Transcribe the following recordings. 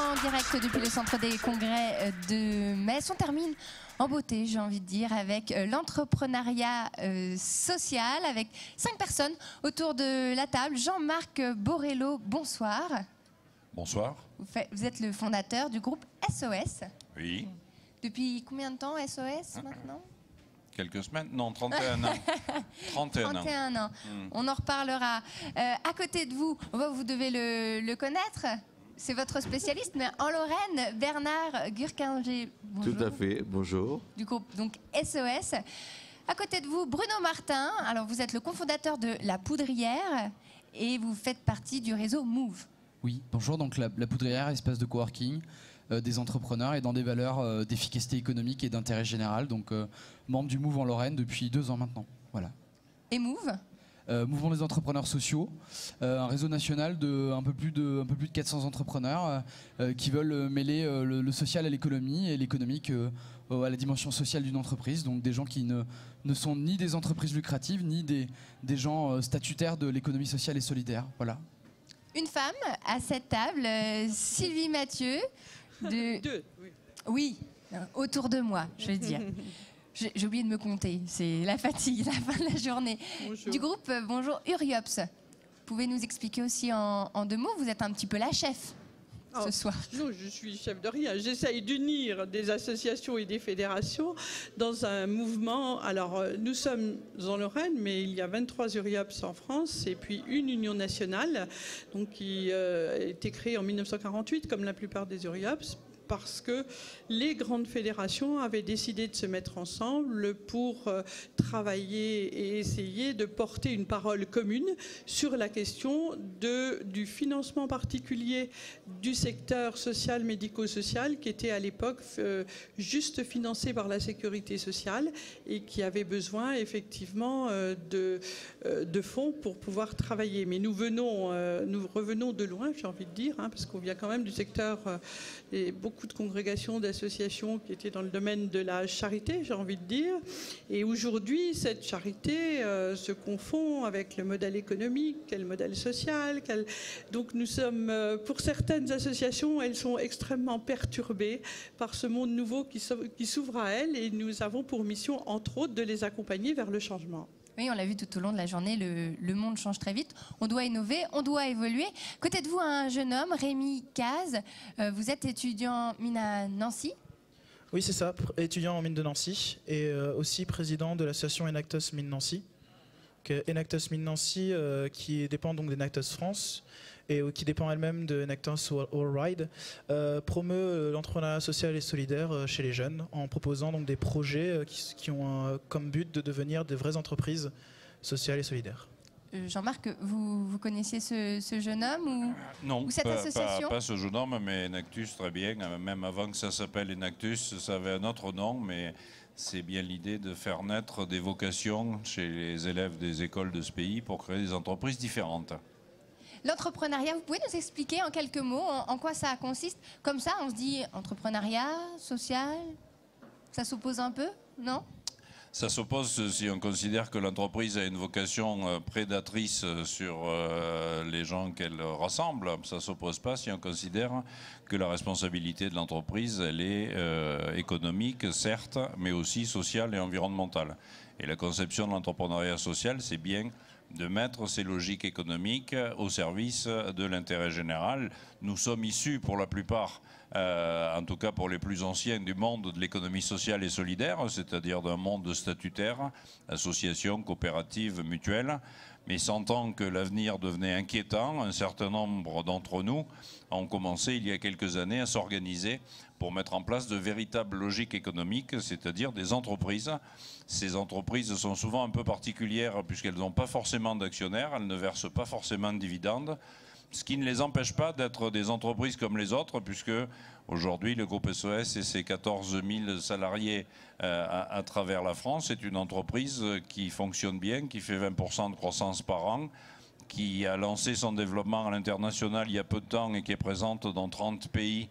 en direct depuis le centre des congrès de Metz. On termine en beauté, j'ai envie de dire, avec l'entrepreneuriat social, avec 5 personnes autour de la table. Jean-Marc Borrello, bonsoir. Bonsoir. Vous êtes le fondateur du groupe SOS. Oui. Depuis combien de temps SOS maintenant? Quelques semaines? Non, 31 ans. 31 ans. On en reparlera. À côté de vous, vous devez le connaître. C'est votre spécialiste, mais en Lorraine, Bernard Gurkinger. Tout à fait, bonjour. Du groupe donc SOS. À côté de vous, Bruno Martin. Alors vous êtes le cofondateur de La Poudrière et vous faites partie du réseau Move. Oui, bonjour. Donc la Poudrière, espace de coworking, des entrepreneurs et dans des valeurs d'efficacité économique et d'intérêt général. Donc membre du Move en Lorraine depuis 2 ans maintenant. Voilà. Et Move Mouvement des entrepreneurs sociaux, un réseau national de un peu plus de 400 entrepreneurs qui veulent mêler le social à l'économie et l'économique à la dimension sociale d'une entreprise. Donc des gens qui ne sont ni des entreprises lucratives ni des gens statutaires de l'économie sociale et solidaire. Voilà. Une femme à cette table, Sylvie Mathieu. Deux, oui. Oui, autour de moi, je veux dire. J'ai oublié de me compter, c'est la fatigue, la fin de la journée. Bonjour. Du groupe Bonjour Uriops. Vous pouvez nous expliquer aussi en 2 mots, vous êtes un petit peu la chef ce soir. Non, je suis chef de rien. J'essaye d'unir des associations et des fédérations dans un mouvement. Alors, nous sommes en Lorraine, mais il y a 23 Uriops en France et puis une union nationale donc, qui a été créée en 1948, comme la plupart des Uriops, parce que les grandes fédérations avaient décidé de se mettre ensemble pour travailler et essayer de porter une parole commune sur la question du financement particulier du secteur social, médico-social, qui était à l'époque juste financé par la sécurité sociale et qui avait besoin effectivement de fonds pour pouvoir travailler. Mais nous revenons de loin, j'ai envie de dire, hein, parce qu'on vient quand même du secteur et beaucoup de congrégations, d'associations qui étaient dans le domaine de la charité, j'ai envie de dire. Et aujourd'hui, cette charité se confond avec le modèle économique, le modèle social. Donc nous sommes, pour certaines associations, elles sont extrêmement perturbées par ce monde nouveau qui s'ouvre à elles et nous avons pour mission, entre autres, de les accompagner vers le changement. Oui, on l'a vu tout au long de la journée, le monde change très vite. On doit innover, on doit évoluer. Côté de vous, un jeune homme, Rémi Caz. Vous êtes étudiant mine à Nancy. Oui, c'est ça, étudiant en mine de Nancy et aussi président de l'association Enactus Mine Nancy. Enactus Mine Nancy qui dépend donc d'Enactus France et qui dépend elle-même de Enactus All Ride, promeut l'entrepreneuriat social et solidaire chez les jeunes en proposant donc des projets qui ont comme but de devenir des vraies entreprises sociales et solidaires. Jean-Marc, vous connaissiez ce jeune homme Non, ou cette association? pas ce jeune homme, mais Enactus, très bien. Même avant que ça s'appelle Enactus, ça avait un autre nom, mais c'est bien l'idée de faire naître des vocations chez les élèves des écoles de ce pays pour créer des entreprises différentes. L'entrepreneuriat, vous pouvez nous expliquer en quelques mots en quoi ça consiste? Comme ça, on se dit entrepreneuriat, social, ça s'oppose un peu, non? Ça s'oppose si on considère que l'entreprise a une vocation prédatrice sur les gens qu'elle rassemble. Ça ne s'oppose pas si on considère que la responsabilité de l'entreprise, elle est économique, certes, mais aussi sociale et environnementale. Et la conception de l'entrepreneuriat social, c'est bien de mettre ces logiques économiques au service de l'intérêt général. Nous sommes issus pour la plupart, en tout cas pour les plus anciens, du monde de l'économie sociale et solidaire, c'est-à-dire d'un monde statutaire, associations, coopératives, mutuelles. Mais sentant que l'avenir devenait inquiétant, un certain nombre d'entre nous ont commencé il y a quelques années à s'organiser pour mettre en place de véritables logiques économiques, c'est-à-dire des entreprises. Ces entreprises sont souvent un peu particulières puisqu'elles n'ont pas forcément d'actionnaires, elles ne versent pas forcément de dividendes, ce qui ne les empêche pas d'être des entreprises comme les autres, puisque aujourd'hui le groupe SOS et ses 14 000 salariés à travers la France est une entreprise qui fonctionne bien, qui fait 20% de croissance par an, qui a lancé son développement à l'international il y a peu de temps et qui est présente dans 30 pays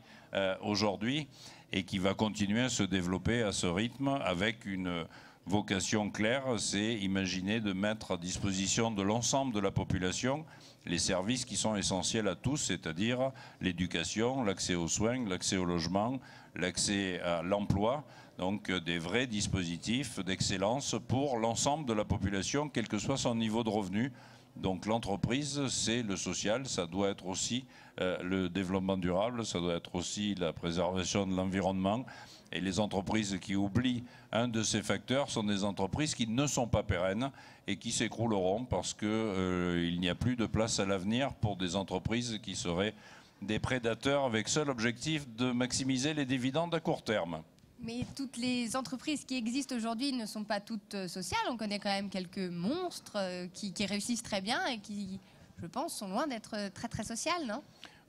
aujourd'hui et qui va continuer à se développer à ce rythme avec une vocation claire, c'est imaginer de mettre à disposition de l'ensemble de la population les services qui sont essentiels à tous, c'est-à-dire l'éducation, l'accès aux soins, l'accès au logement, l'accès à l'emploi, donc des vrais dispositifs d'excellence pour l'ensemble de la population, quel que soit son niveau de revenu. Donc l'entreprise, c'est le social, ça doit être aussi le développement durable, ça doit être aussi la préservation de l'environnement. Et les entreprises qui oublient un de ces facteurs sont des entreprises qui ne sont pas pérennes et qui s'écrouleront parce qu'il n'y a plus de place à l'avenir pour des entreprises qui seraient des prédateurs avec seul objectif de maximiser les dividendes à court terme. Mais toutes les entreprises qui existent aujourd'hui ne sont pas toutes sociales. On connaît quand même quelques monstres qui réussissent très bien et qui, je pense, sont loin d'être très très sociales, non ?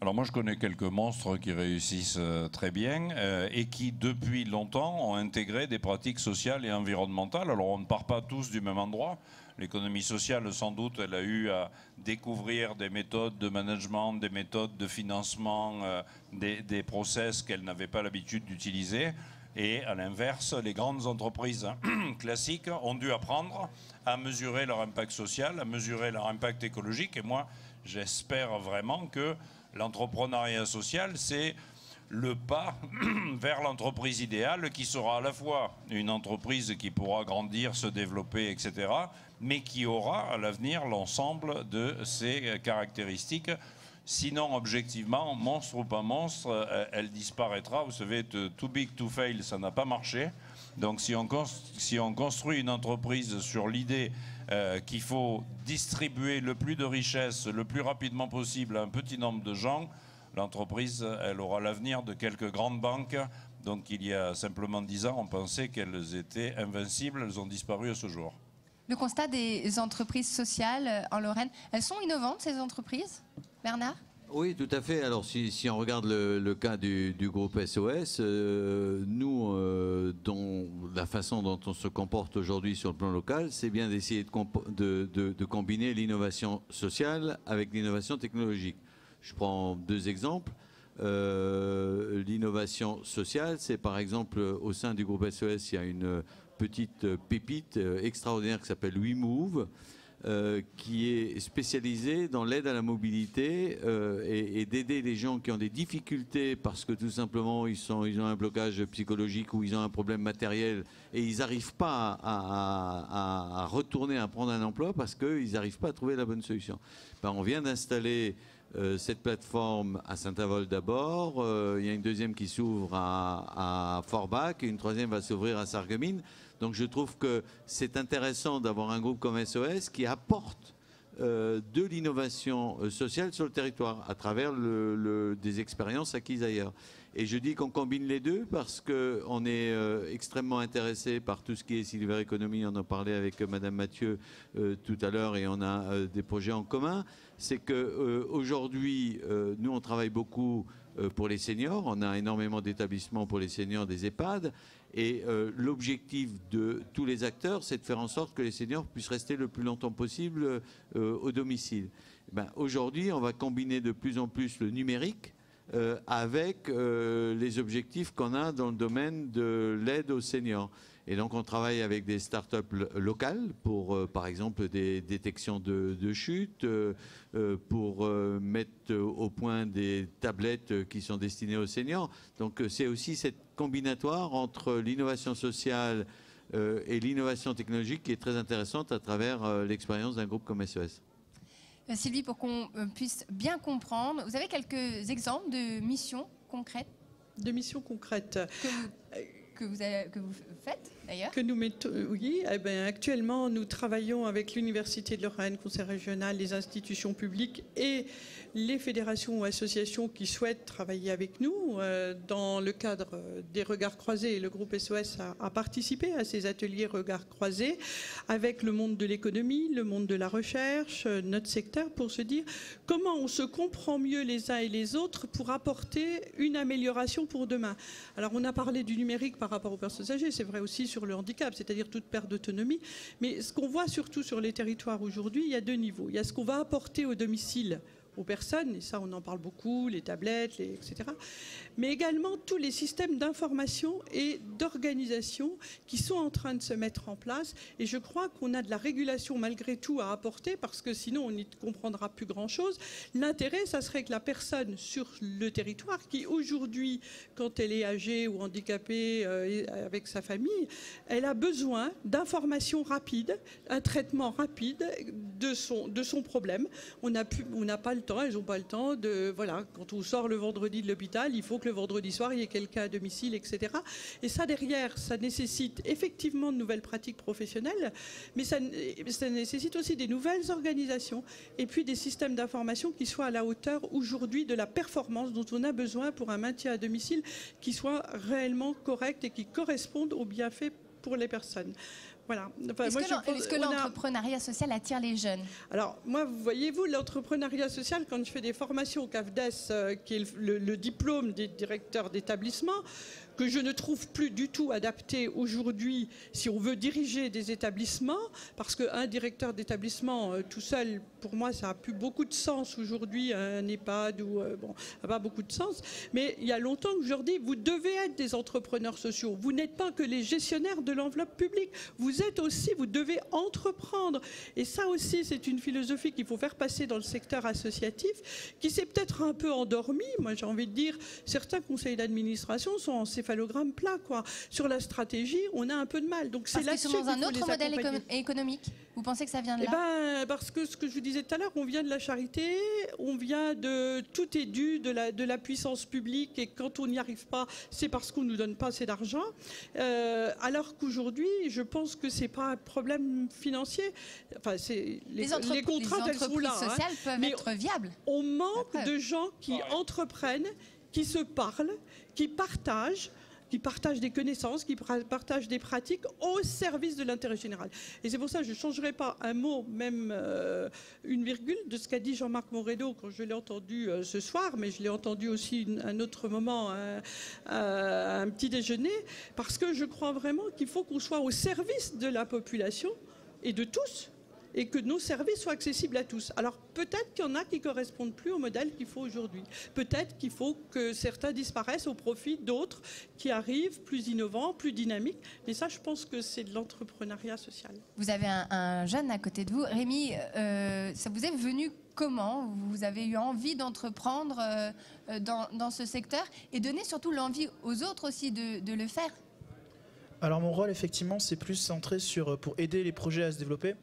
Alors moi je connais quelques monstres qui réussissent très bien et qui depuis longtemps ont intégré des pratiques sociales et environnementales. Alors on ne part pas tous du même endroit. L'économie sociale, sans doute, elle a eu à découvrir des méthodes de management, des méthodes de financement, des process qu'elle n'avait pas l'habitude d'utiliser. Et à l'inverse, les grandes entreprises classiques ont dû apprendre à mesurer leur impact social, à mesurer leur impact écologique. Et moi, j'espère vraiment que l'entrepreneuriat social, c'est le pas vers l'entreprise idéale qui sera à la fois une entreprise qui pourra grandir, se développer, etc., mais qui aura à l'avenir l'ensemble de ses caractéristiques. Sinon, objectivement, monstre ou pas monstre, elle disparaîtra. Vous savez, too big to fail, ça n'a pas marché. Donc si on construit une entreprise sur l'idée qu'il faut distribuer le plus de richesses le plus rapidement possible à un petit nombre de gens, l'entreprise, elle aura l'avenir de quelques grandes banques. Donc il y a simplement 10 ans, on pensait qu'elles étaient invincibles, elles ont disparu à ce jour. Le constat des entreprises sociales en Lorraine, elles sont innovantes, ces entreprises, Bernard ? Oui, tout à fait. Alors, si on regarde le cas du groupe SOS, nous, la façon dont on se comporte aujourd'hui sur le plan local, c'est bien d'essayer de combiner l'innovation sociale avec l'innovation technologique. Je prends 2 exemples. L'innovation sociale, c'est par exemple au sein du groupe SOS, il y a une petite pépite extraordinaire qui s'appelle WeMove, qui est spécialisée dans l'aide à la mobilité et d'aider les gens qui ont des difficultés parce que tout simplement ils ont un blocage psychologique ou ils ont un problème matériel et ils n'arrivent pas à retourner à prendre un emploi parce qu'ils n'arrivent pas à trouver la bonne solution. Ben, on vient d'installer cette plateforme à Saint-Avold d'abord, il y a une deuxième qui s'ouvre à Forbach et une troisième va s'ouvrir à Sarreguemines. Donc je trouve que c'est intéressant d'avoir un groupe comme SOS qui apporte de l'innovation sociale sur le territoire à travers des expériences acquises ailleurs. Et je dis qu'on combine les deux parce qu'on est extrêmement intéressé par tout ce qui est Silver Economy. On en parlait avec Madame Mathieu tout à l'heure et on a des projets en commun. C'est qu'aujourd'hui, nous on travaille beaucoup pour les seniors. On a énormément d'établissements pour les seniors, des EHPAD. Et l'objectif de tous les acteurs, c'est de faire en sorte que les seniors puissent rester le plus longtemps possible au domicile. Ben, aujourd'hui, on va combiner de plus en plus le numérique avec les objectifs qu'on a dans le domaine de l'aide aux seniors. Et donc on travaille avec des startups locales pour, par exemple, des détections de chute, pour mettre au point des tablettes qui sont destinées aux seniors. Donc c'est aussi cette combinatoire entre l'innovation sociale et l'innovation technologique qui est très intéressante à travers l'expérience d'un groupe comme SOS. Sylvie, pour qu'on puisse bien comprendre, vous avez quelques exemples de missions concrètes ? De missions concrètes que vous faites d'ailleurs ? Que nous mettons, oui. Eh bien, actuellement, nous travaillons avec l'Université de Lorraine, Conseil régional, les institutions publiques et les fédérations ou associations qui souhaitent travailler avec nous dans le cadre des regards croisés. Le groupe SOS a participé à ces ateliers regards croisés avec le monde de l'économie, le monde de la recherche, notre secteur, pour se dire comment on se comprend mieux les uns et les autres pour apporter une amélioration pour demain. Alors, on a parlé du numérique par rapport aux personnes âgées, c'est vrai aussi sur le handicap, c'est-à-dire toute perte d'autonomie. Mais ce qu'on voit surtout sur les territoires aujourd'hui, il y a 2 niveaux. Il y a ce qu'on va apporter au domicile aux personnes, et ça on en parle beaucoup, les tablettes, etc. Mais également tous les systèmes d'information et d'organisation qui sont en train de se mettre en place. Et je crois qu'on a de la régulation malgré tout à apporter, parce que sinon on n'y comprendra plus grand-chose. L'intérêt, ça serait que la personne sur le territoire, qui aujourd'hui, quand elle est âgée ou handicapée avec sa famille, elle a besoin d'informations rapides, un traitement rapide de son problème. On n'a pas le temps, elles n'ont pas le temps de... Voilà, quand on sort le vendredi de l'hôpital, il faut que le vendredi soir, il y ait quelqu'un à domicile, etc. Et ça, derrière, ça nécessite effectivement de nouvelles pratiques professionnelles, mais ça nécessite aussi des nouvelles organisations et puis des systèmes d'information qui soient à la hauteur aujourd'hui de la performance dont on a besoin pour un maintien à domicile qui soit réellement correct et qui corresponde aux bienfaits pour les personnes. Voilà. Enfin, est-ce que l'entrepreneuriat social attire les jeunes? Alors, moi, voyez-vous, l'entrepreneuriat social, quand je fais des formations au CAFDES, qui est le diplôme des directeurs d'établissement, que je ne trouve plus du tout adapté aujourd'hui si on veut diriger des établissements, parce qu'un directeur d'établissement tout seul, pour moi, ça n'a plus beaucoup de sens aujourd'hui, un EHPAD, ou bon, ça n'a pas beaucoup de sens. Mais il y a longtemps que je leur dis, vous devez être des entrepreneurs sociaux. Vous n'êtes pas que les gestionnaires de l'enveloppe publique. Vous êtes aussi, vous devez entreprendre. Et ça aussi, c'est une philosophie qu'il faut faire passer dans le secteur associatif, qui s'est peut-être un peu endormi. Moi, j'ai envie de dire, certains conseils d'administration sont en céphalogramme plat, quoi. Sur la stratégie, on a un peu de mal. Donc c'est là-dessus qu'ils sont dans un autre modèle économique. Vous pensez que ça vient de là? Parce que ce que je vous disais tout à l'heure, on vient de la charité, on vient de... Tout est dû de la puissance publique, et quand on n'y arrive pas, c'est parce qu'on ne nous donne pas assez d'argent. Alors qu'aujourd'hui, je pense que c'est pas un problème financier. Enfin, les contraintes, elles sont là. Les entreprises sociales peuvent être viables. On manque de gens qui entreprennent, qui se parlent, qui partagent des connaissances, qui partagent des pratiques au service de l'intérêt général. Et c'est pour ça que je ne changerai pas un mot, même une virgule, de ce qu'a dit Jean-Marc Moredo quand je l'ai entendu ce soir, mais je l'ai entendu aussi un autre moment, un petit déjeuner, parce que je crois vraiment qu'il faut qu'on soit au service de la population et de tous, et que nos services soient accessibles à tous. Alors peut-être qu'il y en a qui ne correspondent plus au modèle qu'il faut aujourd'hui. Peut-être qu'il faut que certains disparaissent au profit d'autres qui arrivent, plus innovants, plus dynamiques. Mais ça, je pense que c'est de l'entrepreneuriat social. Vous avez un jeune à côté de vous. Rémi, ça vous est venu comment? Vous avez eu envie d'entreprendre dans ce secteur et donner surtout l'envie aux autres aussi de le faire? Alors mon rôle, effectivement, c'est plus centré pour aider les projets à se développer.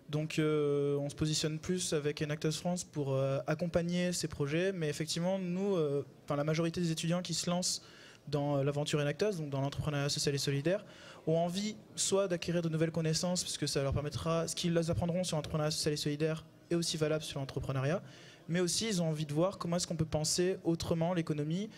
Donc on se positionne plus avec Enactus France pour accompagner ces projets, mais effectivement nous, la majorité des étudiants qui se lancent dans l'aventure Enactus, donc dans l'entrepreneuriat social et solidaire, ont envie soit d'acquérir de nouvelles connaissances, puisque ça leur permettra, ce qu'ils apprendront sur l'entrepreneuriat social et solidaire est aussi valable sur l'entrepreneuriat, mais aussi ils ont envie de voir comment est-ce qu'on peut penser autrement l'économie,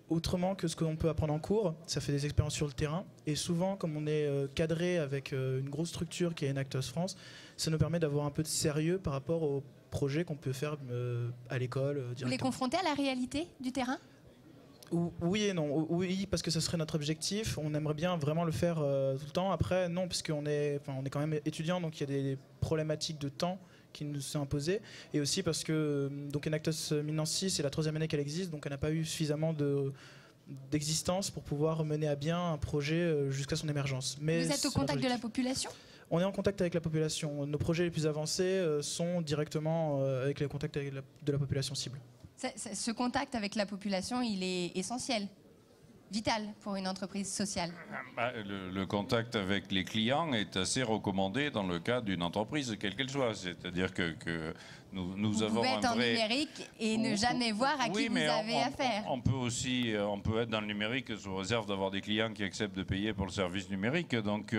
autrement que ce qu'on peut apprendre en cours. Ça fait des expériences sur le terrain, et souvent comme on est cadré avec une grosse structure qui est Enactus France, ça nous permet d'avoir un peu de sérieux par rapport aux projets qu'on peut faire à l'école directement. Vous les confrontez à la réalité du terrain? Oui et non. Oui, parce que ce serait notre objectif. On aimerait bien vraiment le faire tout le temps. Après, non, parce qu'on est quand même étudiant, donc il y a des problématiques de temps qui nous sont imposées. Et aussi parce que Enactus Mines Nancy, c'est la 3e année qu'elle existe, donc elle n'a pas eu suffisamment d'existence pour pouvoir mener à bien un projet jusqu'à son émergence. Mais vous êtes au contact de la population? On est en contact avec la population. Nos projets les plus avancés sont directement avec les contacts de la population cible. Ce contact avec la population, il est essentiel, vital pour une entreprise sociale. Le contact avec les clients est assez recommandé dans le cas d'une entreprise, quelle qu'elle soit. C'est-à-dire que nous avons pouvez être en numérique et ne jamais voir à qui vous avez affaire. On peut être dans le numérique sous réserve d'avoir des clients qui acceptent de payer pour le service numérique. Donc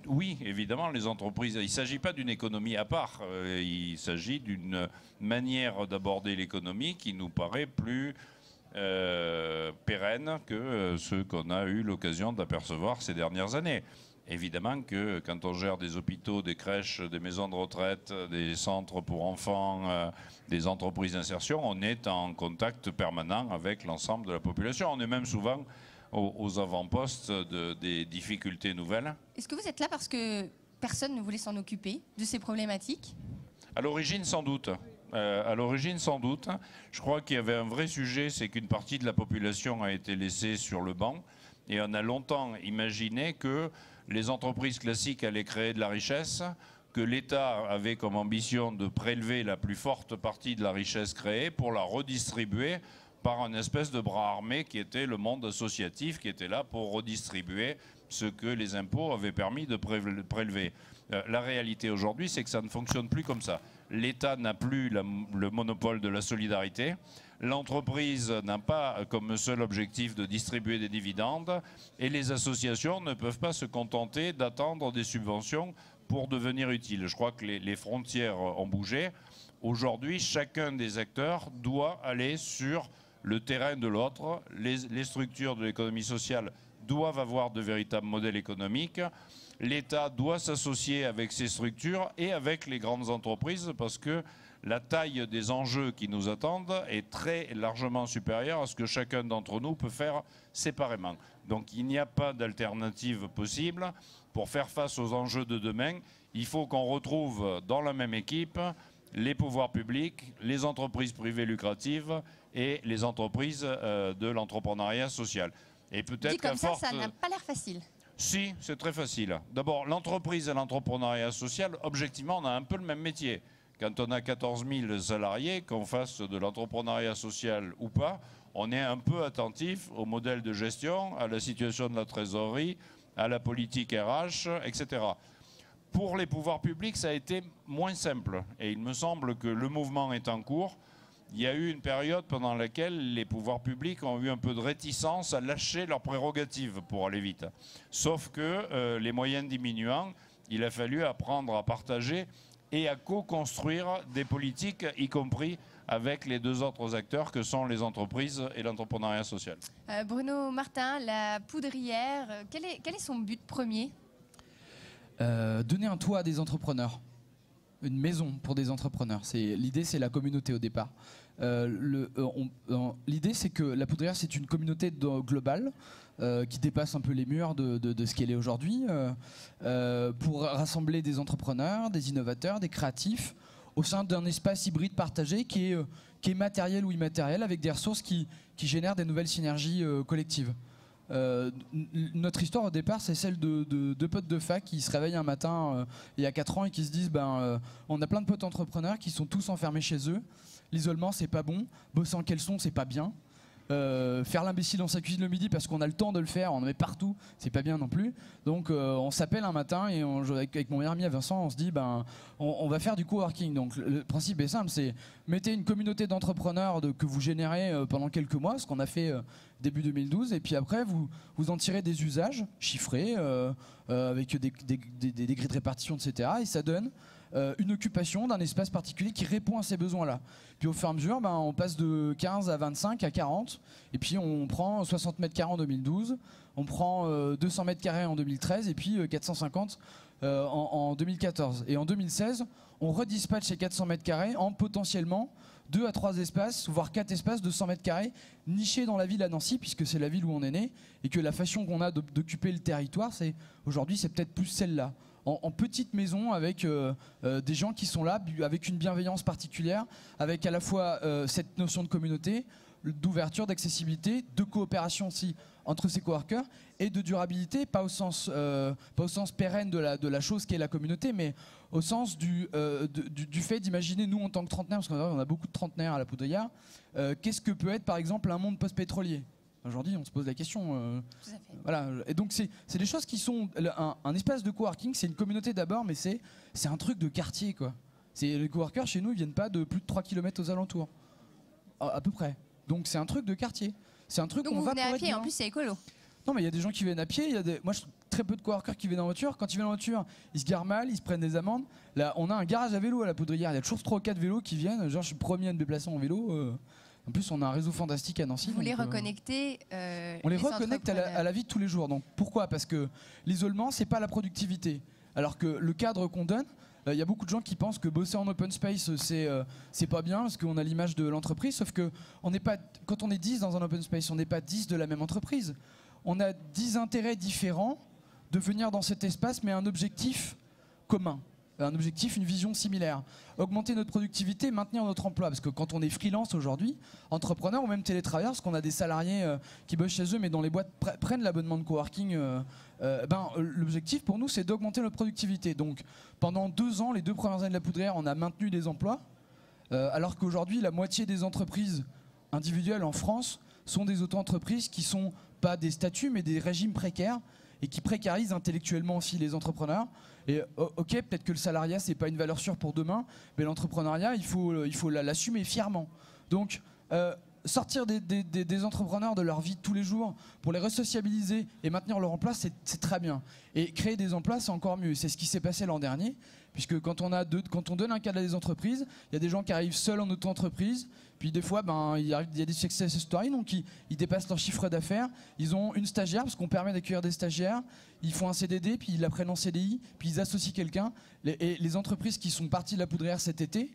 oui, évidemment, les entreprises, il ne s'agit pas d'une économie à part. Il s'agit d'une manière d'aborder l'économie qui nous paraît plus pérenne que ceux qu'on a eu l'occasion d'apercevoir ces dernières années. Évidemment que quand on gère des hôpitaux, des crèches, des maisons de retraite, des centres pour enfants, des entreprises d'insertion, on est en contact permanent avec l'ensemble de la population. On est même souvent aux avant-postes des difficultés nouvelles. Est-ce que vous êtes là parce que personne ne voulait s'en occuper de ces problématiques? À l'origine, sans doute. À l'origine, sans doute. Je crois qu'il y avait un vrai sujet, c'est qu'une partie de la population a été laissée sur le banc. Et on a longtemps imaginé que les entreprises classiques allaient créer de la richesse, que l'État avait comme ambition de prélever la plus forte partie de la richesse créée pour la redistribuer par un espèce de bras armé qui était le monde associatif, qui était là pour redistribuer ce que les impôts avaient permis de prélever. La réalité aujourd'hui, c'est que ça ne fonctionne plus comme ça. L'État n'a plus le monopole de la solidarité. L'entreprise n'a pas comme seul objectif de distribuer des dividendes et les associations ne peuvent pas se contenter d'attendre des subventions pour devenir utiles. Je crois que les frontières ont bougé. Aujourd'hui, chacun des acteurs doit aller sur le terrain de l'autre. Les structures de l'économie sociale doivent avoir de véritables modèles économiques. L'État doit s'associer avec ces structures et avec les grandes entreprises parce que la taille des enjeux qui nous attendent est très largement supérieure à ce que chacun d'entre nous peut faire séparément. Donc il n'y a pas d'alternative possible. Pour faire face aux enjeux de demain, il faut qu'on retrouve dans la même équipe les pouvoirs publics, les entreprises privées lucratives et les entreprises de l'entrepreneuriat social. Et peut-être dit comme ça n'a pas l'air facile. Si, c'est très facile. D'abord, l'entreprise et l'entrepreneuriat social, objectivement, on a un peu le même métier. Quand on a 14 000 salariés, qu'on fasse de l'entrepreneuriat social ou pas, on est un peu attentif au modèle de gestion, à la situation de la trésorerie, à la politique RH, etc. Pour les pouvoirs publics, ça a été moins simple. Et il me semble que le mouvement est en cours. Il y a eu une période pendant laquelle les pouvoirs publics ont eu un peu de réticence à lâcher leurs prérogatives pour aller vite. Sauf que les moyens diminuant, il a fallu apprendre à partager et à co-construire des politiques, y compris avec les deux autres acteurs que sont les entreprises et l'entrepreneuriat social. Bruno Martin, la poudrière, quel est son but premier ? Donner un toit à des entrepreneurs. Une maison pour des entrepreneurs. L'idée, c'est la communauté au départ. L'idée, c'est que la poudrière, c'est une communauté globale qui dépasse un peu les murs de ce qu'elle est aujourd'hui pour rassembler des entrepreneurs, des innovateurs, des créatifs au sein d'un espace hybride partagé qui est matériel ou immatériel avec des ressources qui génèrent des nouvelles synergies collectives. Notre histoire au départ, c'est celle de deux potes de fac qui se réveillent un matin il y a 4 ans et qui se disent on a plein de potes entrepreneurs qui sont tous enfermés chez eux, l'isolement c'est pas bon, bosser en caleçon c'est pas bien, faire l'imbécile dans sa cuisine le midi parce qu'on a le temps de le faire, on en met partout, c'est pas bien non plus. Donc on s'appelle un matin et avec mon meilleur ami Vincent, on se dit on va faire du coworking. Donc le principe est simple, c'est mettez une communauté d'entrepreneurs que vous générez pendant quelques mois, ce qu'on a fait début 2012, et puis après vous en tirez des usages chiffrés avec des grilles de répartition, etc. Et ça donne une occupation d'un espace particulier qui répond à ces besoins-là. Puis au fur et à mesure, on passe de 15 à 25 à 40, et puis on prend 60 mètres carrés en 2012, on prend 200 mètres carrés en 2013, et puis 450 en 2014. Et en 2016, on redispatche ces 400 mètres carrés en potentiellement 2 à 3 espaces, voire 4 espaces de 100 mètres carrés nichés dans la ville à Nancy, puisque c'est la ville où on est né, et que la façon qu'on a d'occuper le territoire, aujourd'hui, c'est peut-être plus celle-là. En petite maison avec des gens qui sont là, avec une bienveillance particulière, avec à la fois cette notion de communauté, d'ouverture, d'accessibilité, de coopération aussi entre ces coworkers et de durabilité, pas au sens pérenne de la chose qu'est la communauté, mais au sens du fait d'imaginer, nous en tant que trentenaires, parce qu'on a beaucoup de trentenaires à la poudrière, qu'est-ce que peut être par exemple un monde post-pétrolier ? Aujourd'hui, on se pose la question. Voilà. Et donc, c'est des choses qui sont un espace de coworking, c'est une communauté d'abord, mais c'est un truc de quartier, quoi. Les coworkers chez nous, ils viennent pas de plus de 3 km aux alentours, à peu près. Donc, c'est un truc de quartier. C'est un truc donc qu'on vous va venez à pied, en plus c'est écolo. Non, mais il y a des gens qui viennent à pied. Moi, je trouve très peu de coworkers qui viennent en voiture. Quand ils viennent en voiture, ils se garent mal, ils se prennent des amendes. Là, on a un garage à vélo à la poudrière. Il y a toujours 3 ou 4 vélos qui viennent. Genre, je suis le premier à me déplacer en vélo. En plus, on a un réseau fantastique à Nancy. Vous les reconnectez on les reconnecte à la vie de tous les jours. Donc pourquoi ? Parce que l'isolement, c'est pas la productivité. Alors que le cadre qu'on donne, il y a beaucoup de gens qui pensent que bosser en open space, c'est pas bien, parce qu'on a l'image de l'entreprise. Sauf que quand on est 10 dans un open space, on n'est pas 10 de la même entreprise. On a 10 intérêts différents de venir dans cet espace, mais un objectif commun. un objectif, une vision similaire. Augmenter notre productivité, maintenir notre emploi. Parce que quand on est freelance aujourd'hui, entrepreneur ou même télétravailleur, parce qu'on a des salariés qui bossent chez eux, mais dont les boîtes prennent l'abonnement de coworking, l'objectif pour nous, c'est d'augmenter notre productivité. Donc pendant 2 ans, les 2 premières années de la Poudrière, on a maintenu des emplois, alors qu'aujourd'hui, la moitié des entreprises individuelles en France sont des auto-entreprises qui ne sont pas des statuts, mais des régimes précaires, et qui précarisent intellectuellement aussi les entrepreneurs. Et ok, peut-être que le salariat, c'est pas une valeur sûre pour demain, mais l'entrepreneuriat, il faut l'assumer fièrement. Donc, sortir des entrepreneurs de leur vie de tous les jours pour les resociabiliser et maintenir leur emploi, c'est très bien. Et créer des emplois, c'est encore mieux. C'est ce qui s'est passé l'an dernier, puisque quand on donne un cadre à des entreprises, il y a des gens qui arrivent seuls en auto-entreprise, puis des fois, il y a des success stories, donc ils dépassent leur chiffre d'affaires, ils ont une stagiaire, parce qu'on permet d'accueillir des stagiaires, ils font un CDD, puis ils la prennent en CDI, puis ils associent quelqu'un. Et les entreprises qui sont parties de la Poudrière cet été,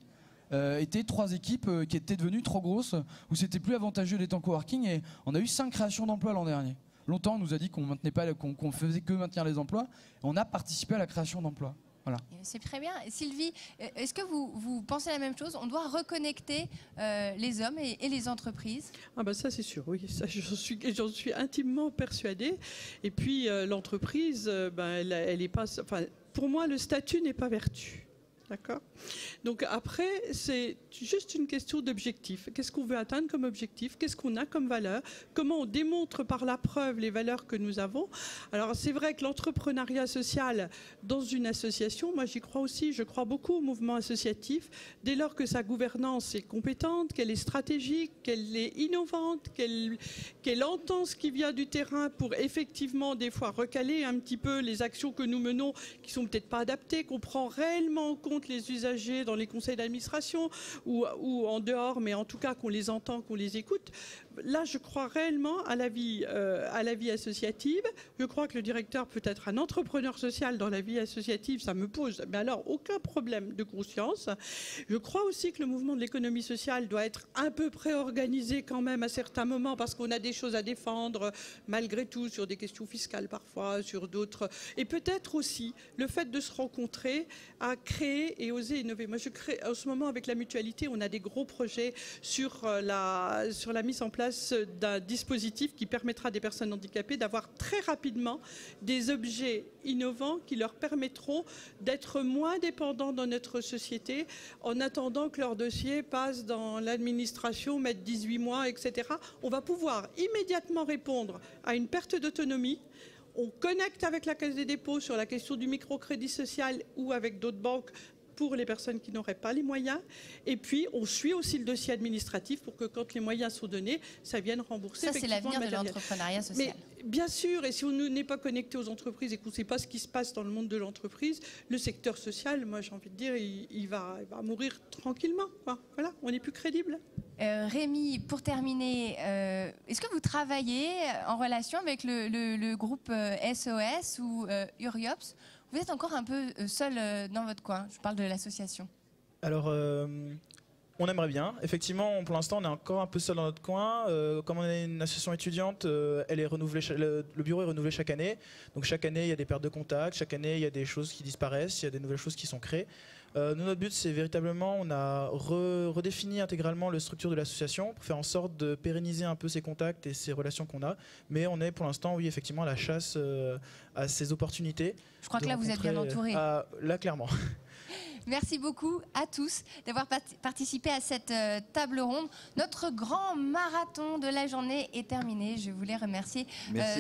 étaient 3 équipes qui étaient devenues trop grosses, où c'était plus avantageux d'être en coworking, et on a eu 5 créations d'emplois l'an dernier. Longtemps, on nous a dit qu'on faisait que maintenir les emplois, et on a participé à la création d'emplois. Voilà. C'est très bien. Sylvie, est-ce que vous pensez la même chose? On doit reconnecter les hommes et les entreprises? Ah ben ça c'est sûr, oui, ça, j'en suis intimement persuadée. Et puis l'entreprise, elle est pas, enfin, pour moi le statut n'est pas vertu. D'accord. Donc après, c'est juste une question d'objectif. Qu'est-ce qu'on veut atteindre comme objectif? Qu'est-ce qu'on a comme valeur? Comment on démontre par la preuve les valeurs que nous avons? Alors c'est vrai que l'entrepreneuriat social dans une association, moi j'y crois aussi, je crois beaucoup au mouvement associatif, dès lors que sa gouvernance est compétente, qu'elle est stratégique, qu'elle est innovante, qu'elle entend ce qui vient du terrain pour effectivement des fois recaler un petit peu les actions que nous menons qui sont peut-être pas adaptées, qu'on prend réellement en compte les usagers dans les conseils d'administration ou en dehors, mais en tout cas qu'on les entend, qu'on les écoute. Là, je crois réellement à la vie associative. Je crois que le directeur peut être un entrepreneur social dans la vie associative. Ça me pose, mais alors, aucun problème de conscience. Je crois aussi que le mouvement de l'économie sociale doit être un peu préorganisé quand même à certains moments parce qu'on a des choses à défendre malgré tout sur des questions fiscales parfois, sur d'autres. Et peut-être aussi le fait de se rencontrer à créer et oser innover. Moi, je crée en ce moment avec la mutualité, on a des gros projets sur la mise en place d'un dispositif qui permettra à des personnes handicapées d'avoir très rapidement des objets innovants qui leur permettront d'être moins dépendants dans notre société en attendant que leur dossier passe dans l'administration, mettre 18 mois, etc. On va pouvoir immédiatement répondre à une perte d'autonomie. On connecte avec la Caisse des dépôts sur la question du microcrédit social ou avec d'autres banques pour les personnes qui n'auraient pas les moyens. Et puis, on suit aussi le dossier administratif pour que quand les moyens sont donnés, ça vienne rembourser. Ça, c'est l'avenir de l'entrepreneuriat social. Mais bien sûr, et si on n'est pas connecté aux entreprises et qu'on ne sait pas ce qui se passe dans le monde de l'entreprise, le secteur social, moi j'ai envie de dire, il va mourir tranquillement. Voilà, on n'est plus crédible. Rémi, pour terminer, est-ce que vous travaillez en relation avec le groupe SOS ou Uriops? Vous êtes encore un peu seul dans votre coin. Je parle de l'association. Alors, on aimerait bien. Effectivement, pour l'instant, on est encore un peu seul dans notre coin. Comme on est une association étudiante, elle est renouvelée, le bureau est renouvelé chaque année. Donc chaque année, il y a des pertes de contact. Chaque année, il y a des choses qui disparaissent. Il y a des nouvelles choses qui sont créées. Nous, notre but, c'est véritablement, on a redéfini intégralement la structure de l'association pour faire en sorte de pérenniser un peu ces contacts et ces relations qu'on a. Mais on est pour l'instant, oui, effectivement, à la chasse à ces opportunités. Je crois que là, vous êtes bien entouré. Là, clairement. Merci beaucoup à tous d'avoir participé à cette table ronde. Notre grand marathon de la journée est terminé. Je voulais remercier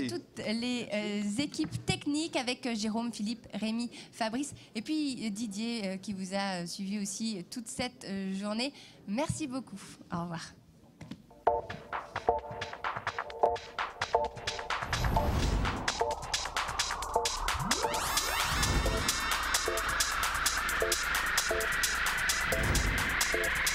toutes les équipes techniques avec Jérôme, Philippe, Rémi, Fabrice et puis Didier qui vous a suivi aussi toute cette journée. Merci beaucoup. Au revoir. We'll be right back.